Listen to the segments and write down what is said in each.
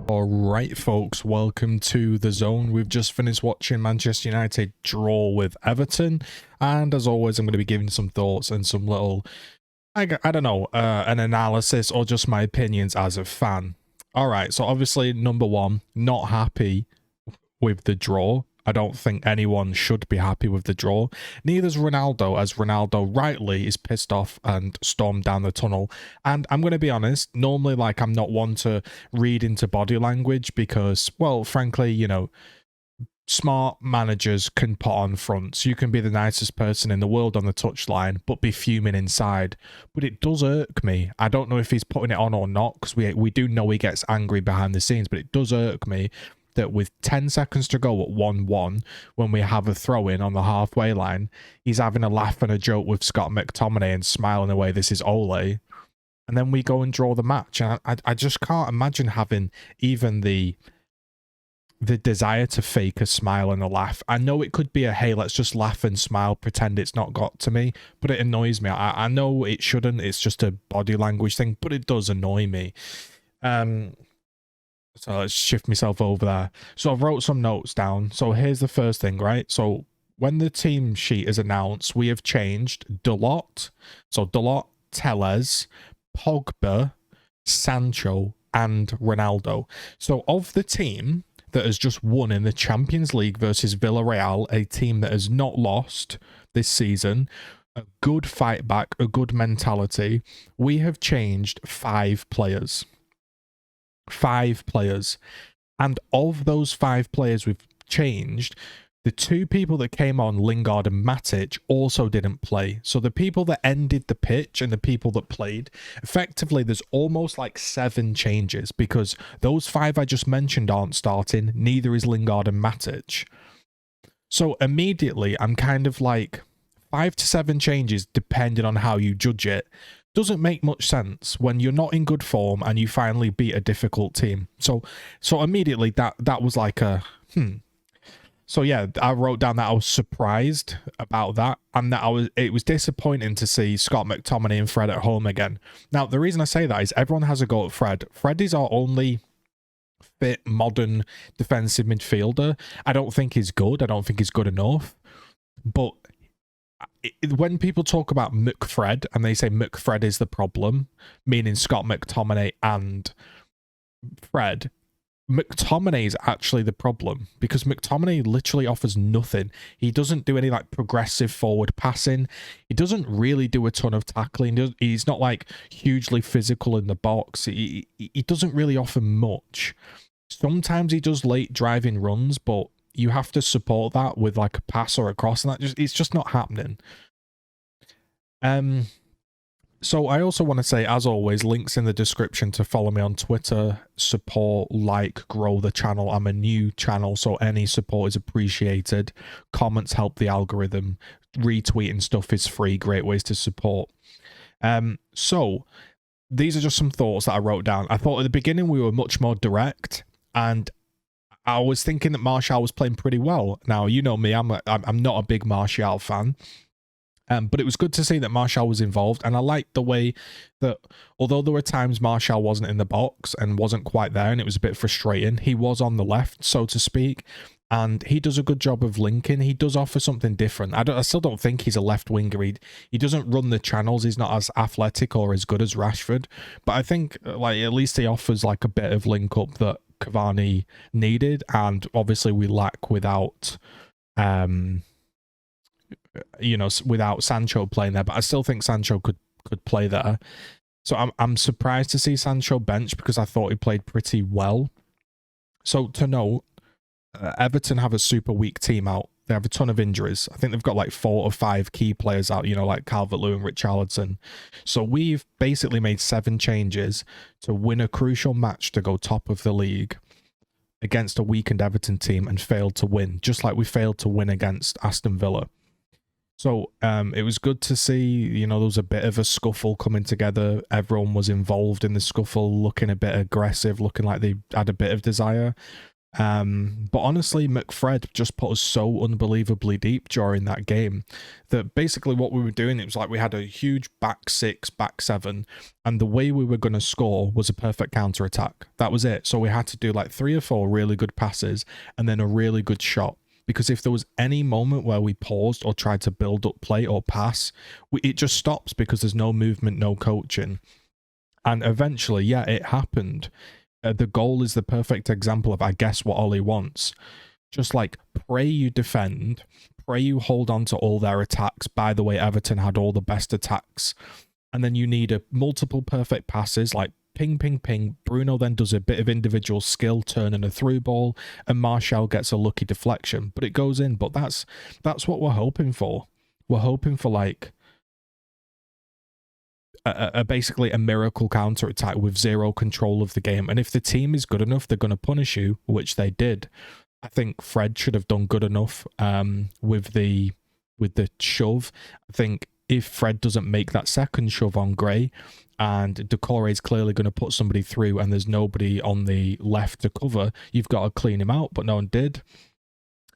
Alright folks, welcome to The Zone. We've just finished watching Manchester United draw with Everton, and as always I'm going to be giving some thoughts and some little, I don't know, an analysis or just my opinions as a fan. Alright, so obviously number one, not happy with the draw. I don't think anyone should be happy with the draw. Neither's Ronaldo, as Ronaldo rightly is pissed off and stormed down the tunnel. And I'm going to be honest, normally like I'm not one to read into body language because, well, frankly, you know, smart managers can put on fronts. You can be the nicest person in the world on the touchline, but be fuming inside. But it does irk me. I don't know if he's putting it on or not, because we do know he gets angry behind the scenes, but it does irk me that with 10 seconds to go at 1-1, when we have a throw-in on the halfway line, he's having a laugh and a joke with Scott McTominay and smiling away, this is Ole. And then we go and draw the match. And I just can't imagine having even the desire to fake a smile and a laugh. I know it could be a, hey, let's just laugh and smile, pretend it's not got to me, but it annoys me. I know it shouldn't, it's just a body language thing, but it does annoy me. So let's shift myself over there. So I've wrote some notes down. So here's the first thing, right? So when the team sheet is announced, we have changed Dalot. So Dalot, Telles, Pogba, Sancho, and Ronaldo. So of the team that has just won in the Champions League versus Villarreal, a team that has not lost this season, a good fight back, a good mentality, we have changed 5 players. 5 players, and of those 5 players we've changed, the 2 people that came on, Lingard and Matic, also didn't play. So the people that ended the pitch and the people that played, effectively there's almost like 7 changes, because those 5 I just mentioned aren't starting, neither is Lingard and Matic. So immediately I'm kind of like 5 to 7 changes depending on how you judge it. Doesn't make much sense when you're not in good form and you finally beat a difficult team. So immediately that was like a So yeah, I wrote down that I was surprised about that, and that it was disappointing to see Scott McTominay and Fred at home again. Now the reason I say that is everyone has a go at Fred. Fred is our only fit modern defensive midfielder. I don't think he's good. I don't think he's good enough. But when people talk about MCFred and they say MCFred is the problem, meaning Scott McTominay and Fred, McTominay is actually the problem, because McTominay literally offers nothing. He doesn't do any like progressive forward passing. He doesn't really do a ton of tackling. He's not like hugely physical in the box. He doesn't really offer much. Sometimes he does late driving runs, but you have to support that with like a pass or a cross, and it's just not happening. So I also want to say, as always, links in the description to follow me on Twitter, support, like, grow the channel. I'm a new channel, so any support is appreciated. Comments help the algorithm. Retweeting stuff is free. Great ways to support. So these are just some thoughts that I wrote down. I thought at the beginning we were much more direct, and I was thinking that Martial was playing pretty well. Now, you know me, I'm not a big Martial fan. But it was good to see that Martial was involved, and I liked the way that, although there were times Martial wasn't in the box and wasn't quite there, and it was a bit frustrating, he was on the left, so to speak, and he does a good job of linking. He does offer something different. I still don't think he's a left winger. He doesn't run the channels. He's not as athletic or as good as Rashford, but I think like at least he offers like a bit of link up that Cavani needed, and obviously we lack without you know, without Sancho playing there, but I still think Sancho could play there. So I'm surprised to see Sancho bench, because I thought he played pretty well. So to note, Everton have a super weak team out. They have a ton of injuries. I think they've got like 4 or 5 key players out, you know, like Calvert-Lewin and Richarlison. So we've basically made 7 changes to win a crucial match to go top of the league against a weakened Everton team and failed to win, just like we failed to win against Aston Villa. So it was good to see, you know, there was a bit of a scuffle coming together. Everyone was involved in the scuffle, looking a bit aggressive, looking like they had a bit of desire. But honestly, MCFred just put us so unbelievably deep during that game that basically what we were doing, it was like we had a huge back six, back seven, and the way we were going to score was a perfect counter attack. That was it. So we had to do like 3 or 4 really good passes and then a really good shot. Because if there was any moment where we paused or tried to build up play or pass, it just stops because there's no movement, no coaching. And eventually, yeah, it happened. The goal is the perfect example of, I guess, what Ollie wants. Just like, pray you defend, pray you hold on to all their attacks. By the way, Everton had all the best attacks. And then you need multiple perfect passes, like ping, ping, ping. Bruno then does a bit of individual skill, turning a through ball, and Martial gets a lucky deflection. But it goes in. But that's what we're hoping for. We're hoping for, like, basically a miracle counter attack with zero control of the game. And if the team is good enough, they're going to punish you, which they did. I think Fred should have done good enough with the shove. I think if Fred doesn't make that second shove on Gray, and Decore is clearly going to put somebody through and there's nobody on the left to cover, you've got to clean him out, but no one did.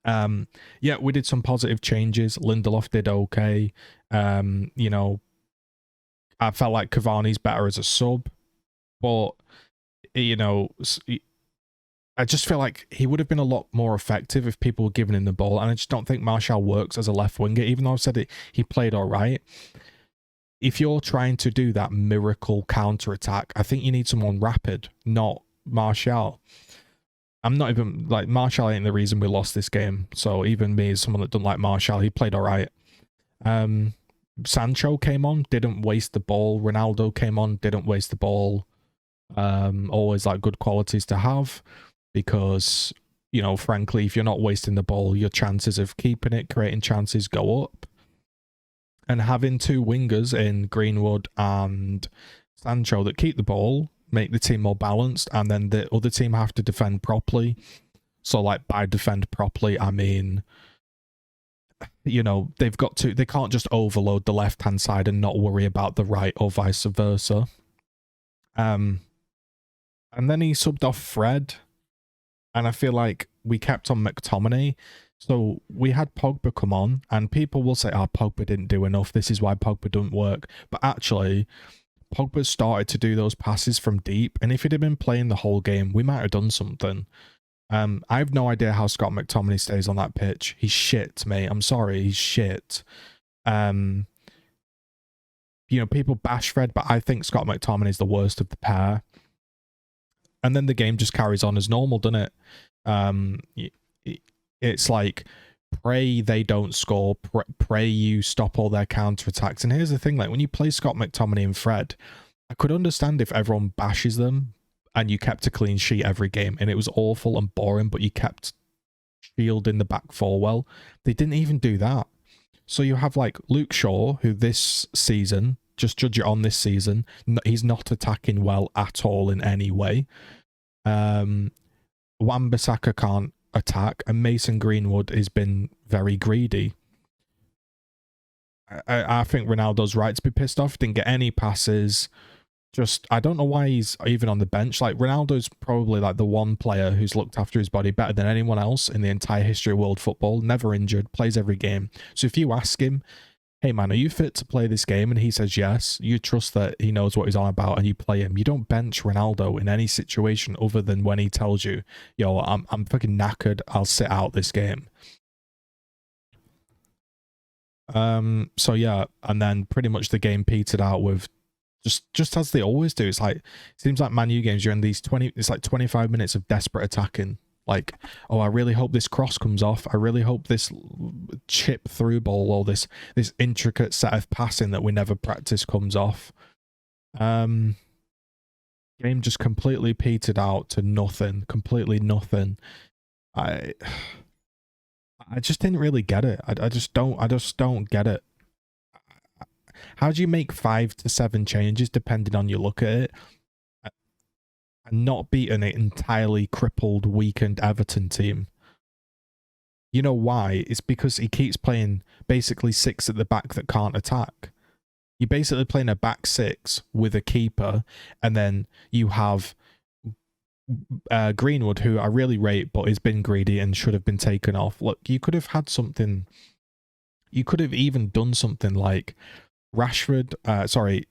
Yeah, we did some positive changes. Lindelof did okay. You know, I felt like Cavani's better as a sub, but, you know, I just feel like he would have been a lot more effective if people were giving him the ball, and I just don't think Martial works as a left winger, even though I've said it, he played all right. If you're trying to do that miracle counter-attack, I think you need someone rapid, not Martial. I'm not even, like, Martial ain't the reason we lost this game, so even me as someone that doesn't like Martial, he played all right. Sancho came on, didn't waste the ball. Ronaldo came on, didn't waste the ball. Always like good qualities to have, because, you know, frankly, if you're not wasting the ball, your chances of keeping it, creating chances go up. And having 2 wingers in Greenwood and Sancho that keep the ball make the team more balanced, and then the other team have to defend properly. So, like, by defend properly, I mean, you know, they can't just overload the left-hand side and not worry about the right, or vice versa. And then he subbed off Fred, and I feel like we kept on McTominay. So we had Pogba come on, and people will say, oh, Pogba didn't do enough, this is why Pogba doesn't work. But actually, Pogba started to do those passes from deep, and if he'd have been playing the whole game, we might have done something. I have no idea how Scott McTominay stays on that pitch. He's shit, mate. I'm sorry, he's shit. You know, people bash Fred, but I think Scott McTominay is the worst of the pair. And then the game just carries on as normal, doesn't it? It's like, pray they don't score, pray you stop all their counterattacks. And here's the thing, like, when you play Scott McTominay and Fred, I could understand if everyone bashes them and you kept a clean sheet every game and it was awful and boring, but you kept shielding the back four well. They didn't even do that. So you have, like, Luke Shaw, who this season, just judge it on this season, he's not attacking well at all in any way. Wan-Bissaka can't attack, and Mason Greenwood has been very greedy. I think Ronaldo's right to be pissed off. Didn't get any passes. Just, I don't know why he's even on the bench. Like, Ronaldo's probably like the one player who's looked after his body better than anyone else in the entire history of world football. Never injured, plays every game. So if you ask him, hey man, are you fit to play this game? And he says yes, you trust that he knows what he's on about and you play him. You don't bench Ronaldo in any situation other than when he tells you, yo, I'm fucking knackered, I'll sit out this game. So yeah, and then pretty much the game petered out with just as they always do. It's like, it seems like Man U games, you're in these 25 minutes of desperate attacking. Like, oh, I really hope this cross comes off. I really hope this chip through ball or this intricate set of passing that we never practice comes off. Game just completely petered out to nothing. Completely nothing. I just didn't really get it. I just don't get it. How do you make 5 to 7 changes depending on you look at it and not beat an entirely crippled, weakened Everton team? You know why? It's because he keeps playing basically 6 at the back that can't attack. You're basically playing a back 6 with a keeper, and then you have Greenwood, who I really rate, but has been greedy and should have been taken off. Look, you could have had something. You could have even done something like Rashford,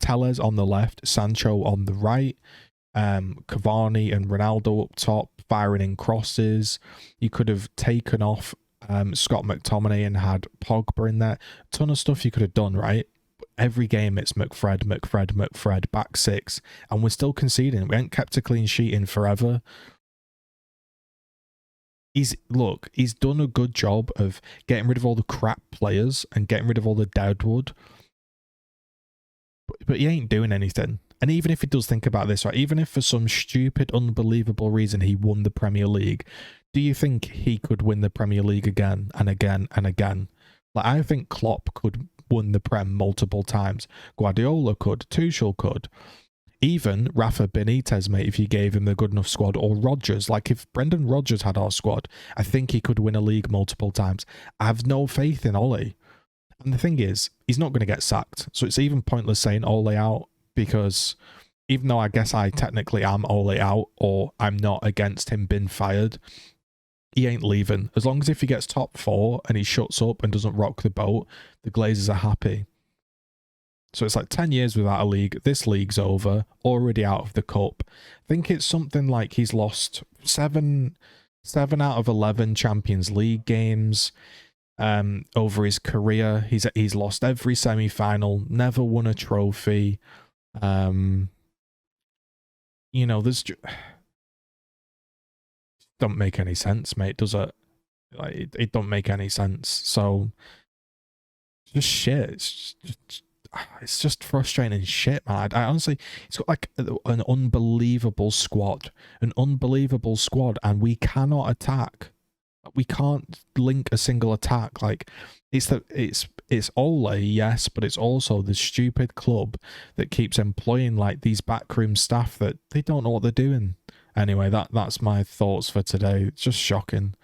Tellez on the left, Sancho on the right, Cavani and Ronaldo up top, firing in crosses. You could have taken off Scott McTominay and had Pogba in there. Ton of stuff you could have done, right? Every game it's McFred, back six, and we're still conceding. We ain't kept a clean sheet in forever. He's done a good job of getting rid of all the crap players and getting rid of all the deadwood. But he ain't doing anything. And even if he does think about this, right, even if for some stupid, unbelievable reason he won the Premier League, do you think he could win the Premier League again and again and again? Like, I think Klopp could win the Prem multiple times. Guardiola could. Tuchel could. Even Rafa Benitez, mate, if you gave him the good enough squad, or Rodgers. Like, if Brendan Rodgers had our squad, I think he could win a league multiple times. I have no faith in Ollie. And the thing is, he's not going to get sacked. So it's even pointless saying Ole out, because even though I guess I technically am Ole out, or I'm not against him being fired, he ain't leaving. As long as if he gets top 4 and he shuts up and doesn't rock the boat, the Glazers are happy. So it's like 10 years without a league. This league's over, already out of the cup. I think it's something like he's lost 7 out of 11 Champions League games. Over his career, he's lost every semi-final, never won a trophy. You know, there's don't make any sense, mate, does it? Like, it don't make any sense. So just shit. It's just frustrating shit, man. I honestly, it's got like an unbelievable squad, and we cannot attack. We can't link a single attack. Like, it's Ole, yes, but it's also the stupid club that keeps employing like these backroom staff that they don't know what they're doing. Anyway, that's my thoughts for today. It's just shocking.